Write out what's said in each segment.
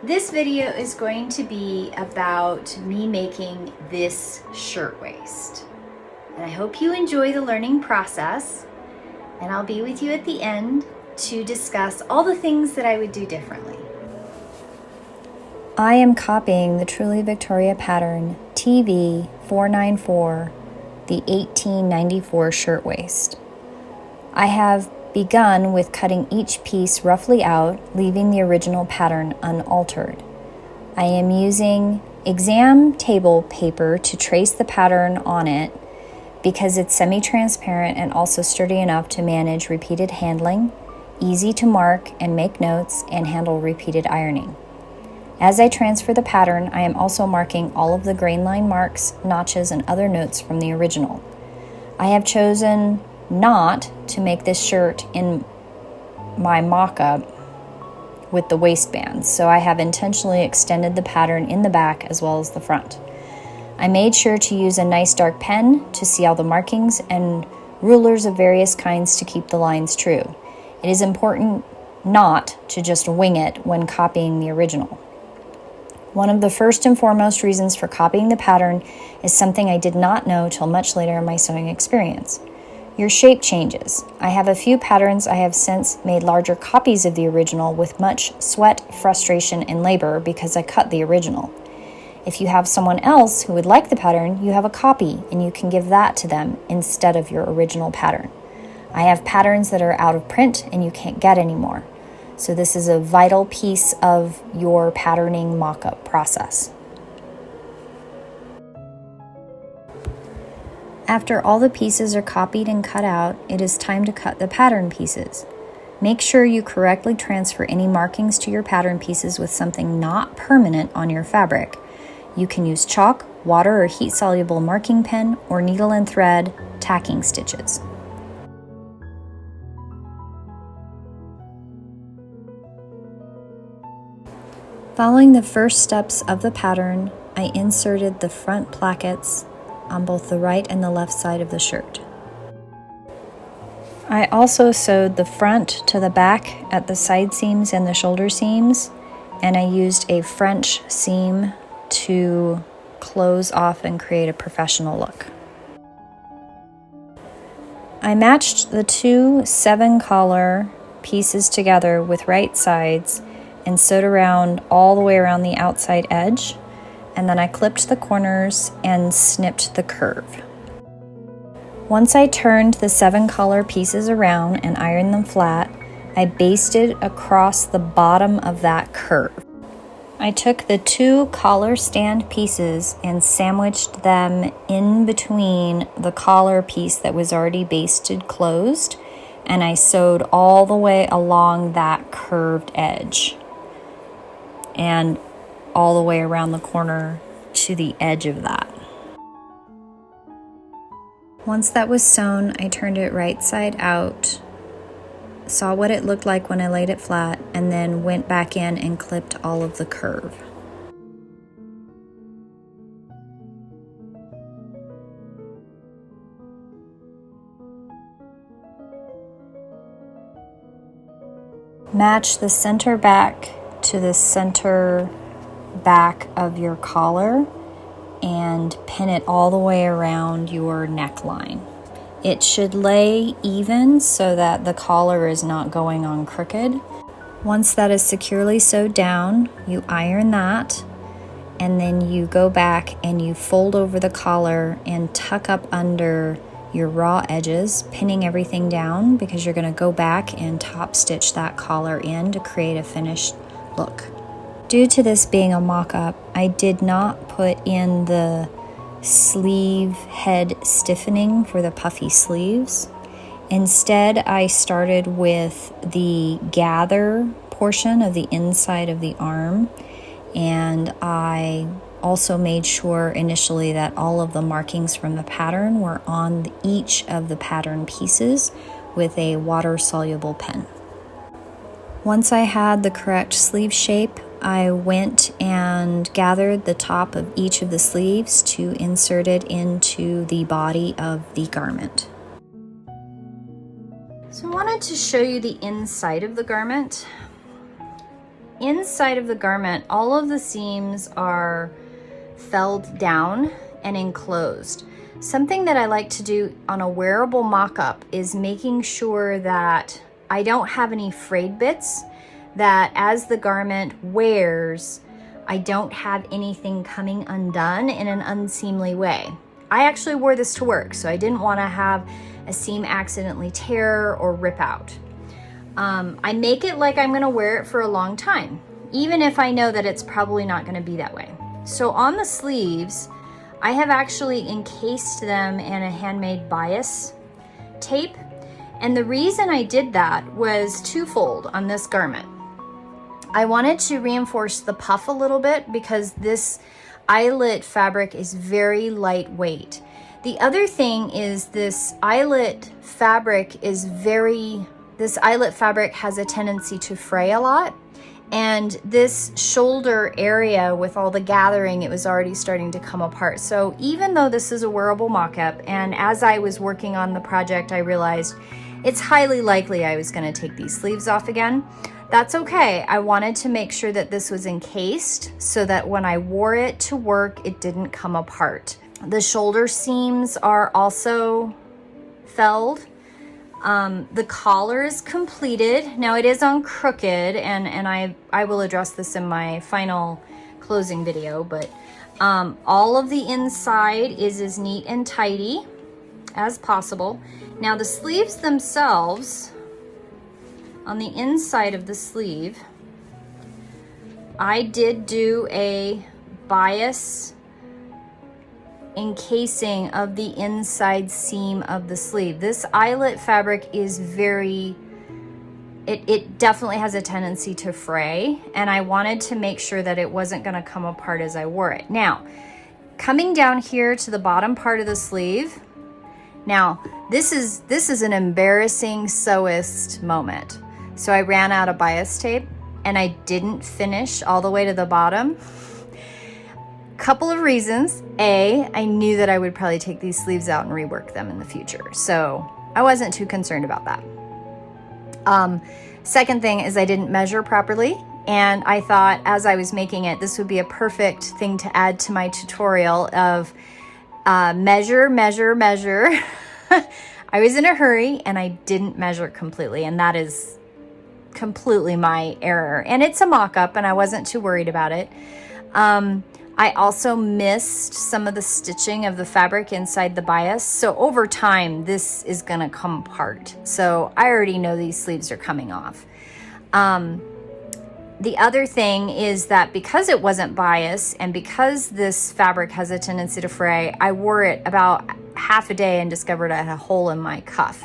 This video is going to be about me making this shirtwaist. And I hope you enjoy the learning process, and I'll be with you at the end to discuss all the things that I would do differently. I am copying the Truly Victoria pattern TV 494, the 1894 shirtwaist. I have begun with cutting each piece roughly out, leaving the original pattern unaltered. I am using exam table paper to trace the pattern on it because it's semi-transparent and also sturdy enough to manage repeated handling, easy to mark and make notes, and handle repeated ironing. As I transfer the pattern, I am also marking all of the grain line marks, notches, and other notes from the original. I have chosen not to make this shirt in my mock-up with the waistbands, so I have intentionally extended the pattern in the back as well as the front. I made sure to use a nice dark pen to see all the markings and rulers of various kinds to keep the lines true. It is important not to just wing it when copying the original. One of the first and foremost reasons for copying the pattern is something I did not know till much later in my sewing experience. Your shape changes. I have a few patterns I have since made larger copies of the original with much sweat, frustration, and labor because I cut the original. If you have someone else who would like the pattern, you have a copy and you can give that to them instead of your original pattern. I have patterns that are out of print and you can't get anymore. So this is a vital piece of your patterning mock-up process. After all the pieces are copied and cut out, it is time to cut the pattern pieces. Make sure you correctly transfer any markings to your pattern pieces with something not permanent on your fabric. You can use chalk, water or heat-soluble marking pen, or needle and thread tacking stitches. Following the first steps of the pattern, I inserted the front plackets on both the right and the left side of the shirt. I also sewed the front to the back at the side seams and the shoulder seams, and I used a French seam to close off and create a professional look. I matched the two 7-collar pieces together with right sides and sewed around all the way around the outside edge, and then I clipped the corners and snipped the curve. Once I turned the 7-collar pieces around and ironed them flat, I basted across the bottom of that curve. I took the 2 collar stand pieces and sandwiched them in between the collar piece that was already basted closed, and I sewed all the way along that curved edge and all the way around the corner to the edge of that. Once that was sewn, I turned it right side out, saw what it looked like when I laid it flat, and then went back in and clipped all of the curve. Match the center back to the center back of your collar and pin it all the way around your neckline. It should lay even so that the collar is not going on crooked. Once that is securely sewed down, you iron that, and then you go back and you fold over the collar and tuck up under your raw edges, pinning everything down because you're going to go back and top stitch that collar in to create a finished look. Due to this being a mock-up, I did not put in the sleeve head stiffening for the puffy sleeves. Instead, I started with the gather portion of the inside of the arm, and I also made sure initially that all of the markings from the pattern were on each of the pattern pieces with a water-soluble pen. Once I had the correct sleeve shape, I went and gathered the top of each of the sleeves to insert it into the body of the garment. So I wanted to show you the inside of the garment. inside of the garment, all of the seams are felled down and enclosed. Something that I like to do on a wearable mock-up is making sure that I don't have any frayed bits, that as the garment wears, I don't have anything coming undone in an unseemly way. I actually wore this to work, so I didn't want to have a seam accidentally tear or rip out. I make it like I'm going to wear it for a long time, even if I know that it's probably not going to be that way. So on the sleeves, I have actually encased them in a handmade bias tape. And the reason I did that was twofold on this garment. I wanted to reinforce the puff a little bit because this eyelet fabric is very lightweight. The other thing is this eyelet fabric has a tendency to fray a lot. And this shoulder area with all the gathering, it was already starting to come apart. So even though this is a wearable mock-up, and as I was working on the project, I realized it's highly likely I was going to take these sleeves off again. That's okay. I wanted to make sure that this was encased so that when I wore it to work, it didn't come apart. The shoulder seams are also felled. The collar is completed. Now it is on crooked, and I will address this in my final closing video, but all of the inside is as neat and tidy as possible. Now the sleeves themselves, on the inside of the sleeve, I did do a bias encasing of the inside seam of the sleeve. This eyelet fabric is it definitely has a tendency to fray, and I wanted to make sure that it wasn't going to come apart as I wore it. Now, coming down here to the bottom part of the sleeve, now this is an embarrassing sewist moment. So I ran out of bias tape and I didn't finish all the way to the bottom. Couple of reasons. A, I knew that I would probably take these sleeves out and rework them in the future, so I wasn't too concerned about that. Second thing is I didn't measure properly, and I thought as I was making it, this would be a perfect thing to add to my tutorial of measure. I was in a hurry and I didn't measure completely, and that is completely my error. And it's a mock-up and I wasn't too worried about it. I also missed some of the stitching of the fabric inside the bias. So over time, this is gonna come apart. So I already know these sleeves are coming off. The other thing is that because it wasn't bias and because this fabric has a tendency to fray, I wore it about half a day and discovered I had a hole in my cuff.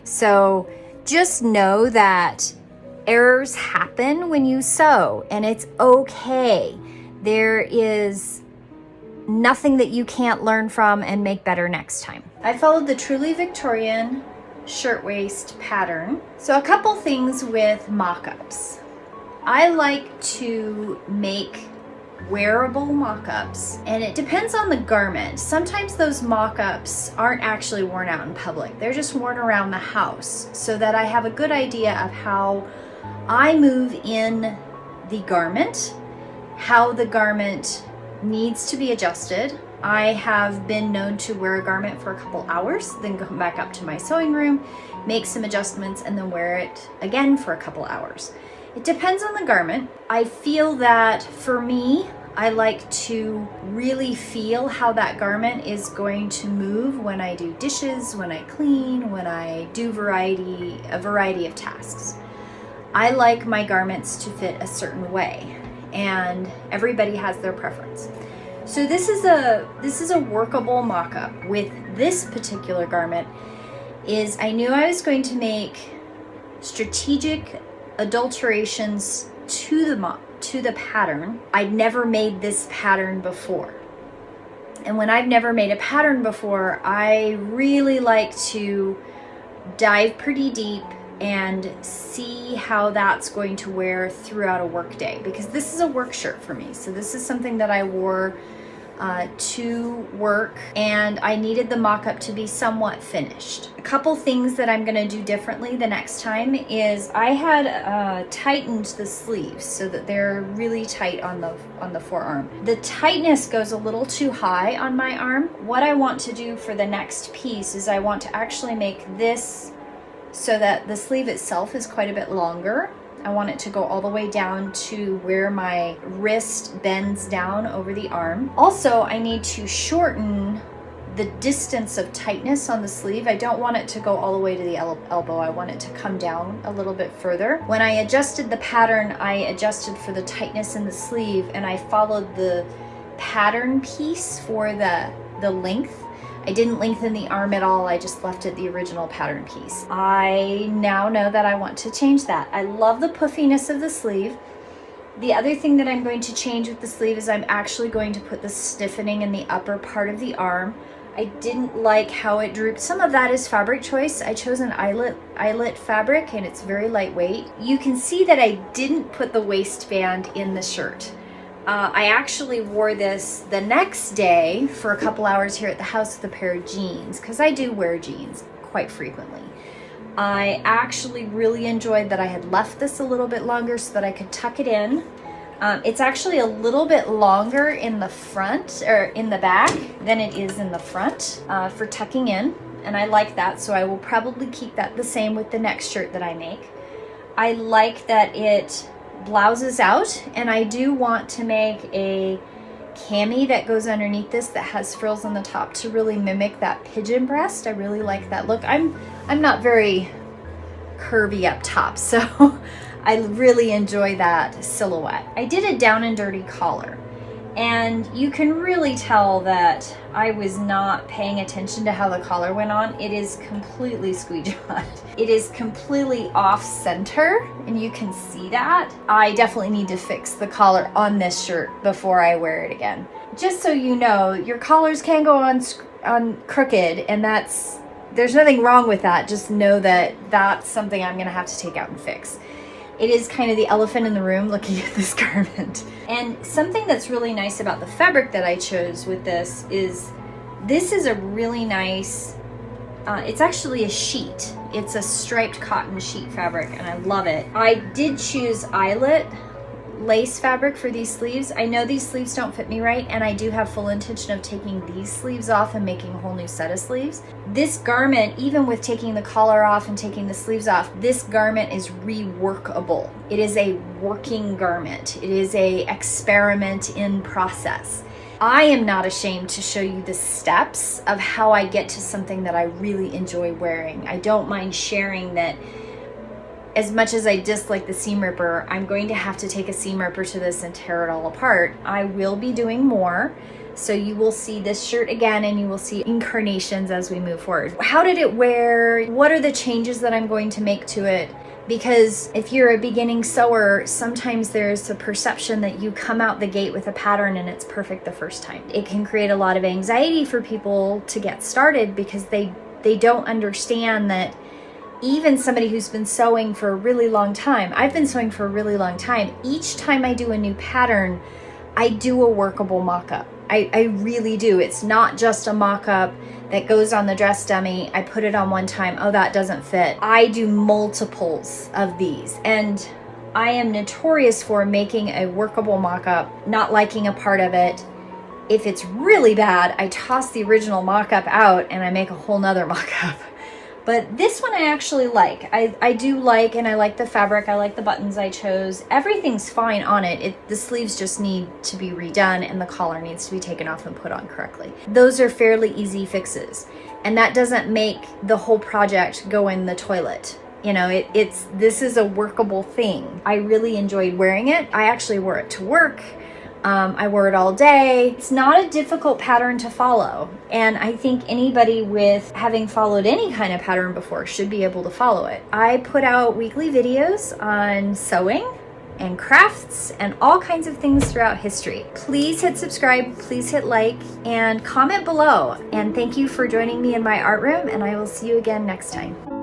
So just know that errors happen when you sew, and it's okay. There is nothing that you can't learn from and make better next time. I followed the truly Victorian shirtwaist pattern. So a couple things with mock-ups. I like to make wearable mock-ups, and it depends on the garment. Sometimes those mock-ups aren't actually worn out in public. They're just worn around the house so that I have a good idea of how I move in the garment, how the garment needs to be adjusted. I have been known to wear a garment for a couple hours, then come back up to my sewing room, make some adjustments, and then wear it again for a couple hours. It depends on the garment. I feel that for me, I like to really feel how that garment is going to move when I do dishes, when I clean, when I do a variety of tasks. I like my garments to fit a certain way, and everybody has their preference. So this is a workable mock-up. With this particular garment is I knew I was going to make strategic adulterations to the pattern. I'd never made this pattern before. And when I've never made a pattern before, I really like to dive pretty deep and see how that's going to wear throughout a work day, because this is a work shirt for me. So this is something that I wore to work, and I needed the mock-up to be somewhat finished. A couple things that I'm going to do differently the next time is I had tightened the sleeves so that they're really tight on the forearm. The tightness goes a little too high on my arm. What I want to do for the next piece is I want to actually make this so that the sleeve itself is quite a bit longer. I want it to go all the way down to where my wrist bends down over the arm. Also, I need to shorten the distance of tightness on the sleeve. I don't want it to go all the way to the elbow. I want it to come down a little bit further. When I adjusted the pattern, I adjusted for the tightness in the sleeve, and I followed the pattern piece for the length. I didn't lengthen the arm at all. I just left it the original pattern piece. I now know that I want to change that. I love the puffiness of the sleeve. The other thing that I'm going to change with the sleeve is I'm actually going to put the stiffening in the upper part of the arm. I didn't like how it drooped. Some of that is fabric choice. I chose an eyelet fabric, and it's very lightweight. You can see that I didn't put the waistband in the shirt. I actually wore this the next day for a couple hours here at the house with a pair of jeans, because I do wear jeans quite frequently. I actually really enjoyed that I had left this a little bit longer so that I could tuck it in. It's actually a little bit longer in the front or in the back than it is in the front for tucking in, and I like that, so I will probably keep that the same with the next shirt that I make. I like that it blouses out, and I do want to make a cami that goes underneath this that has frills on the top to really mimic that pigeon breast. I really like that look. I'm not very curvy up top, so I really enjoy that silhouette. I did a down and dirty collar, and you can really tell that I was not paying attention to how the collar went on. It is completely squeegee-jawed. It is completely off center, and you can see that. I definitely need to fix the collar on this shirt before I wear it again. Just so you know, your collars can go on crooked, and there's nothing wrong with that. Just know that that's something I'm gonna have to take out and fix. It is kind of the elephant in the room looking at this garment. And something that's really nice about the fabric that I chose with this is a really nice, it's actually a sheet. It's a striped cotton sheet fabric, and I love it. I did choose eyelet lace fabric for these sleeves. I know these sleeves don't fit me right, and I do have full intention of taking these sleeves off and making a whole new set of sleeves. This garment, even with taking the collar off and taking the sleeves off, this garment is reworkable. It is a working garment. It is a experiment in process. I am not ashamed to show you the steps of how I get to something that I really enjoy wearing. I don't mind sharing that. As much as I dislike the seam ripper, I'm going to have to take a seam ripper to this and tear it all apart. I will be doing more, so you will see this shirt again, and you will see incarnations as we move forward. How did it wear? What are the changes that I'm going to make to it? Because if you're a beginning sewer, sometimes there's a perception that you come out the gate with a pattern and it's perfect the first time. It can create a lot of anxiety for people to get started because they don't understand that even somebody who's been sewing for a really long time, I've been sewing for a really long time, each time I do a new pattern, I do a workable mock-up. I really do. It's not just a mock-up that goes on the dress dummy. I put it on one time, oh, that doesn't fit. I do multiples of these, and I am notorious for making a workable mock-up, not liking a part of it. If it's really bad, I toss the original mock-up out and I make a whole nother mock-up. But this one I actually like. I do like, and I like the fabric. I like the buttons I chose. Everything's fine on it. The sleeves just need to be redone, and the collar needs to be taken off and put on correctly. Those are fairly easy fixes. And that doesn't make the whole project go in the toilet. You know, this is a workable thing. I really enjoyed wearing it. I actually wore it to work. I wore it all day. It's not a difficult pattern to follow, and I think anybody with having followed any kind of pattern before should be able to follow it. I put out weekly videos on sewing and crafts and all kinds of things throughout history. Please hit subscribe, please hit like, and comment below. And thank you for joining me in my art room, and I will see you again next time.